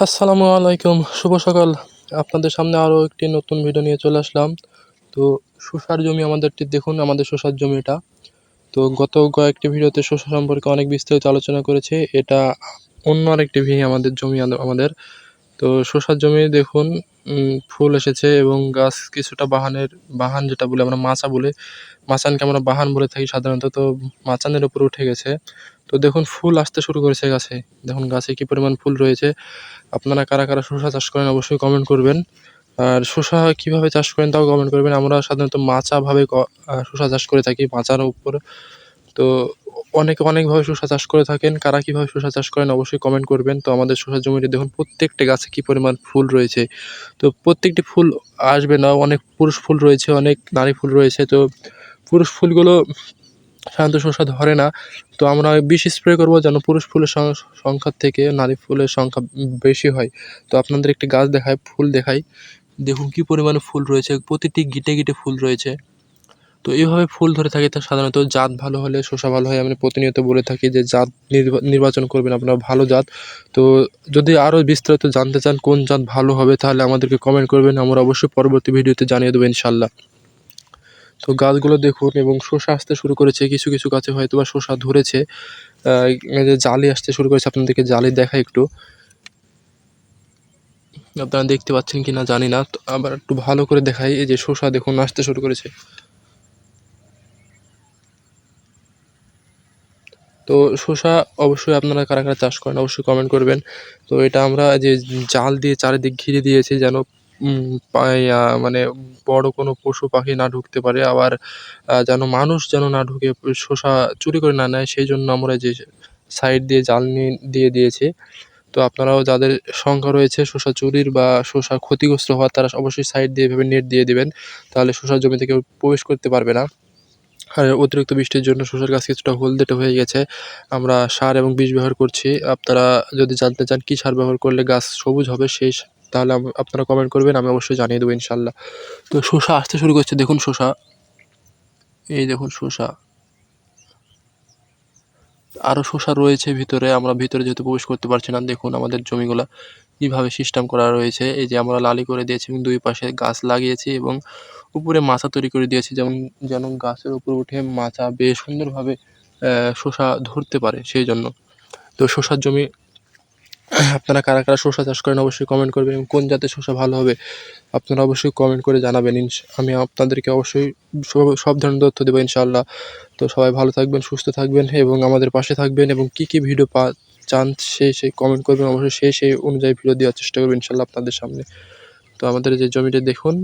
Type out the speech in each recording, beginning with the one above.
আসসালামু আলাইকুম, শুভ সকাল। আপনাদের সামনে আরও একটি নতুন ভিডিও নিয়ে চলে আসলাম। তো শসার জমি আমাদেরটি দেখুন, আমাদের শসার জমিটা। তো গত কয়েকটি ভিডিওতে শসা সম্পর্কে অনেক বিস্তারিত আলোচনা করেছি। এটা অন্য আরেকটি আমাদের জমি আমাদের। তো শসার জমি দেখুন, ফুল এসেছে এবং গাছ কিছুটা বাহান যেটা বলে আমরা মাচা বলে, মাচানকে আমরা বাহান বলে থাকি সাধারণত। তো মাচানের উপরে উঠে গেছে। তো দেখুন ফুল আসতে শুরু করেছে গাছে। দেখুন গাছে কি পরিমাণ ফুল রয়েছে। আপনারা কারা কারা শসা চাষ করেন অবশ্যই কমেন্ট করবেন। আর শসা কীভাবে চাষ করেন তাও কমেন্ট করবেন। আমরা সাধারণত মাচাভাবে শসা চাষ করে থাকি, মাচার উপর। তো অনেকে অনেকভাবে শসা চাষ করে থাকেন। কারা কীভাবে শসা চাষ করেন অবশ্যই কমেন্ট করবেন। তো আমাদের শসার জমিতে দেখুন প্রত্যেকটা গাছে কী পরিমাণ ফুল রয়েছে। তো প্রত্যেকটি ফুল আসবে না, অনেক পুরুষ ফুল রয়েছে, অনেক নারী ফুল রয়েছে। তো পুরুষ ফুলগুলো সাধারণত শসা ধরে না। তো আমরা বিষ স্প্রে করবো যেন পুরুষ ফুলের সংখ্যার থেকে নারী ফুলের সংখ্যা বেশি হয়। তো আপনাদের একটি গাছ দেখাই, ফুল দেখাই। দেখুন কী পরিমাণে ফুল রয়েছে, প্রতিটি গিটে গিটে ফুল রয়েছে। তো এইভাবে ফুল ধরে থাকে। তা সাধারণত জাত ভালো হলে শসা ভালো হয়। আমি প্রতিনিয়ত বলে থাকি যে জাত নির্বাচন করবেন আপনারা, ভালো জাত। তো যদি আরও বিস্তারিত জানতে চান কোন জাত ভালো হবে তাহলে আমাদেরকে কমেন্ট করবেন, আমরা অবশ্যই পরবর্তী ভিডিওতে জানিয়ে দেবো ইনশাল্লাহ। তো গাছগুলো দেখুন এবং শসা আসতে শুরু করেছে, কিছু কিছু গাছে হয়তো বা শসা ধরেছে। এই যে জালি আসতে শুরু করেছে, আপনাদেরকে জালি দেখাই একটু, আপনারা দেখতে পাচ্ছেন কিনা জানি না। তো আবার একটু ভালো করে দেখাই, এই যে শসা দেখুন আসতে শুরু করেছে। তো শসা অবশ্যই আপনারা কারা কারা চাষ করেন অবশ্যই কমেন্ট করবেন। তো এটা আমরা যে জাল দিয়ে চারিদিক ঘিরে দিয়েছি যেন মানে বড় কোনো পশু পাখি না ঢুকতে পারে, আবার যেন মানুষ যেন না ঢুকে শসা চুরি করে না নেয়, সেই জন্য আমরা যে সাইড দিয়ে জাল দিয়ে দিয়েছি। তো আপনারাও যাদের শঙ্কা রয়েছে শসা চুরির বা শসা ক্ষতিগ্রস্ত হওয়ার, তারা অবশ্যই সাইড দিয়ে এভাবে নেট দিয়ে দিবেন, তাহলে শসার জমিতে কেউ প্রবেশ করতে পারবে না। আর অতিরিক্ত বৃষ্টির জন্য শসার গাছ কিছুটা হলদেটে হয়ে গেছে। আমরা সার এবং বীজ ব্যবহার করছি। আপনারা যদি জানতে চান কী সার ব্যবহার করলে গাছ সবুজ হবে তাহলে আপনারা কমেন্ট করবেন, আমি অবশ্যই জানিয়ে দেবো ইনশাল্লাহ। তো শসা আসতে শুরু করছে, দেখুন শসা, এই দেখুন শসা, আরও শসা রয়েছে ভিতরে। আমরা ভিতরে যেহেতু প্রবেশ করতে পারছি না, দেখুন আমাদের জমিগুলা কীভাবে সিস্টেম করা রয়েছে। এই যে আমরা লালি করে দিয়েছি এবং দুই পাশে গাছ লাগিয়েছি এবং উপরে মাচা তৈরি করে দিয়েছি, যেন গাছের উপরে উঠে মাচা বেশ সুন্দরভাবে শসা ধরতে পারে, সেই জন্য। তো শসার জমি আপনারা কারা কারা শসা চাষ করেন অবশ্যই কমেন্ট করবেন এবং কোন জাতের শসা ভালো হবে আপনারা অবশ্যই কমেন্ট করে জানাবেন। আমি আপনাদেরকে অবশ্যই সব ধরনের তথ্য দেবো ইনশাআল্লাহ। তো সবাই ভালো থাকবেন, সুস্থ থাকবেন এবং আমাদের পাশে থাকবেন এবং কী কী ভিডিও চান সেই কমেন্ট করবেন, অবশ্যই সেই অনুযায়ী ভিডিও দেওয়ার চেষ্টা করবেন ইনশাআল্লাহ আপনাদের সামনে। তো আমাদের যে জমিটা দেখুন,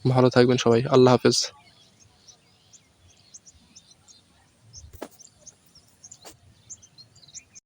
ভালো থাকবেন সবাই, আল্লাহ হাফেজ।